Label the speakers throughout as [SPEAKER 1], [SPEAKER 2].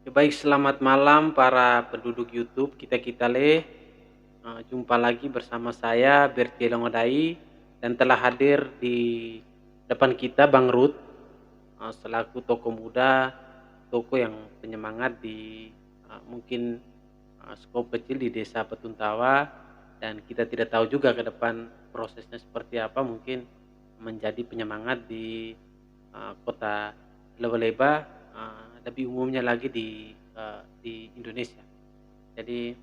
[SPEAKER 1] Ya, baik, selamat malam para penduduk YouTube kita-kita le. Jumpa lagi bersama saya Bertie Longodai dan telah hadir di depan kita Bang Ruth, selaku tokoh muda, tokoh yang penyemangat di mungkin skop kecil di Desa Petuntawa, dan kita tidak tahu juga ke depan prosesnya seperti apa, mungkin menjadi penyemangat di kota Leba-Leba, lebih umumnya lagi di Indonesia. Jadi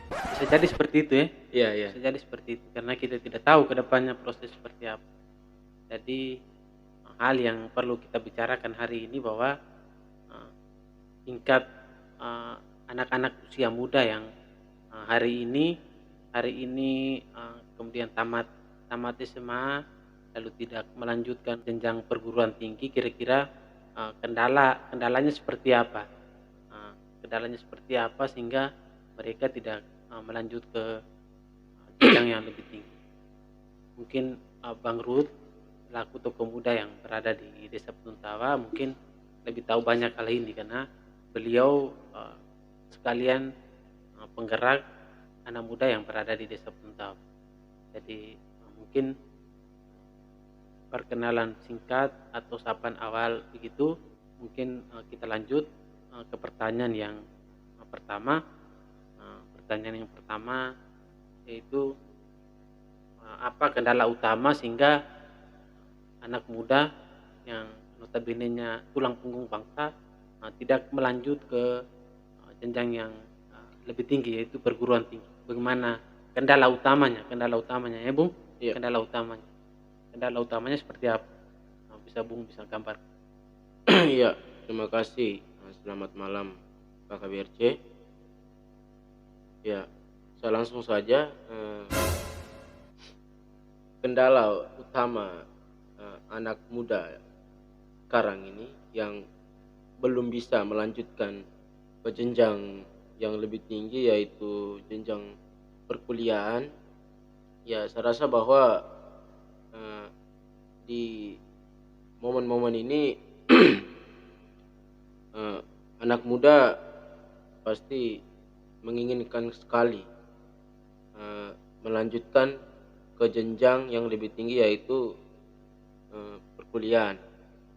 [SPEAKER 1] bisa jadi seperti itu ya.
[SPEAKER 2] Iya, iya.
[SPEAKER 1] Bisa jadi seperti itu karena kita tidak tahu ke depannya proses seperti apa. Jadi hal yang perlu kita bicarakan hari ini bahwa uh, tingkat anak-anak usia muda yang hari ini kemudian tamat SMA lalu tidak melanjutkan jenjang perguruan tinggi, kira-kira kendalanya seperti apa? Kendalanya seperti apa sehingga mereka tidak melanjut ke jenjang yang lebih tinggi. Mungkin Bang Ruth selaku tokoh muda yang berada di Desa Petuntawa mungkin lebih tahu banyak hal ini karena beliau sekalian penggerak anak muda yang berada di Desa Petuntawa. Jadi mungkin perkenalan singkat atau sapaan awal begitu, mungkin kita lanjut ke pertanyaan yang pertama. Pertanyaan yang pertama yaitu apa kendala utama sehingga anak muda yang notabene-nya tulang punggung bangsa tidak melanjut ke jenjang yang lebih tinggi, yaitu perguruan tinggi. Bagaimana kendala utamanya ya Bung?
[SPEAKER 2] Iya.
[SPEAKER 1] Kendala utamanya seperti apa? Bisa Bung bisa gambar.
[SPEAKER 2] Iya, terima kasih. Selamat malam Kakak BRC. Ya, saya langsung saja. Kendala utama anak muda sekarang ini yang belum bisa melanjutkan ke jenjang yang lebih tinggi, yaitu jenjang perkuliahan. Ya, saya rasa bahwa di momen-momen ini anak muda pasti menginginkan sekali melanjutkan ke jenjang yang lebih tinggi, yaitu perkuliahan,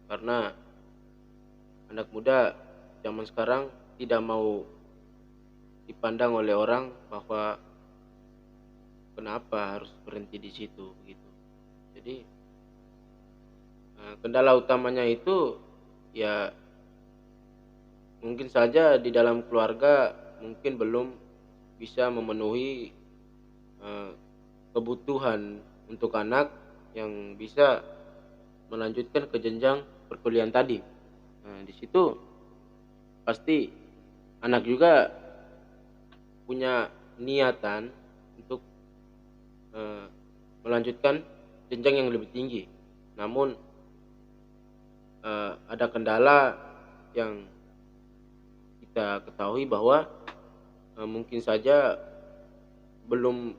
[SPEAKER 2] karena anak muda zaman sekarang tidak mau dipandang oleh orang bahwa kenapa harus berhenti di situ begitu. Jadi kendala utamanya itu ya mungkin saja di dalam keluarga mungkin belum bisa memenuhi kebutuhan untuk anak yang bisa melanjutkan ke jenjang perkuliahan tadi. Di situ pasti anak juga punya niatan untuk melanjutkan jenjang yang lebih tinggi. Namun ada kendala yang kita ketahui bahwa mungkin saja belum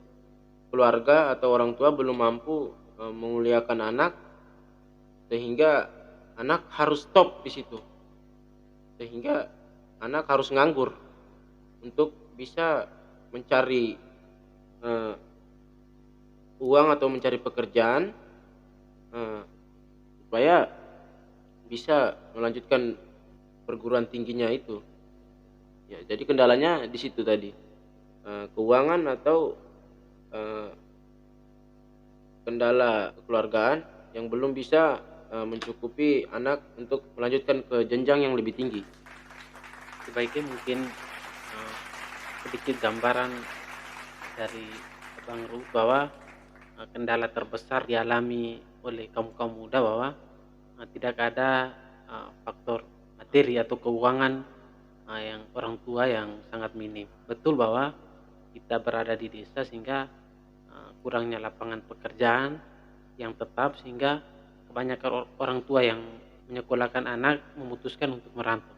[SPEAKER 2] keluarga atau orang tua belum mampu memuliakan anak, sehingga anak harus stop di situ, sehingga anak harus nganggur untuk bisa mencari uang atau mencari pekerjaan supaya bisa melanjutkan perguruan tingginya itu. Ya, jadi kendalanya di situ tadi, keuangan atau kendala kekeluargaan yang belum bisa mencukupi anak untuk melanjutkan ke jenjang yang lebih tinggi.
[SPEAKER 1] Sebaiknya mungkin sedikit gambaran dari Bang Ruth bahwa kendala terbesar dialami oleh kaum muda bahwa tidak ada faktor materi atau keuangan yang orang tua yang sangat minim. Betul bahwa kita berada di desa sehingga kurangnya lapangan pekerjaan yang tetap, sehingga kebanyakan orang tua yang menyekolahkan anak memutuskan untuk merantau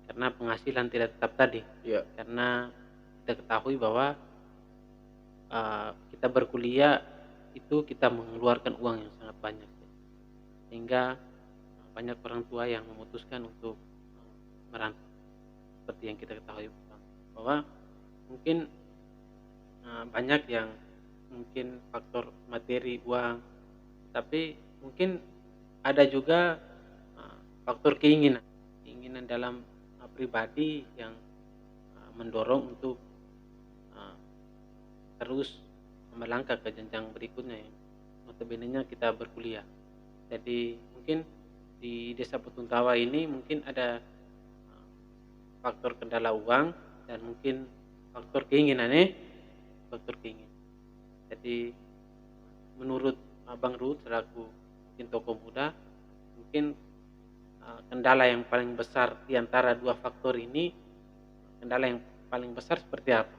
[SPEAKER 1] karena penghasilan tidak tetap tadi.
[SPEAKER 2] Ya.
[SPEAKER 1] Karena kita ketahui bahwa kita berkuliah itu kita mengeluarkan uang yang sangat banyak, sehingga banyak orang tua yang memutuskan untuk merantau. Seperti yang kita ketahui bersama bahwa mungkin banyak yang mungkin faktor materi, uang, tapi mungkin ada juga faktor keinginan, keinginan dalam pribadi yang mendorong untuk terus melangkah ke jenjang berikutnya yang notabene-nya kita berkuliah. Jadi mungkin di Desa Putuntawa ini mungkin ada faktor kendala uang dan mungkin faktor keinginan faktor keinginan. Jadi menurut Bang Ruth selaku mungkin tokoh muda, mungkin kendala yang paling besar di antara dua faktor ini, kendala yang paling besar seperti apa?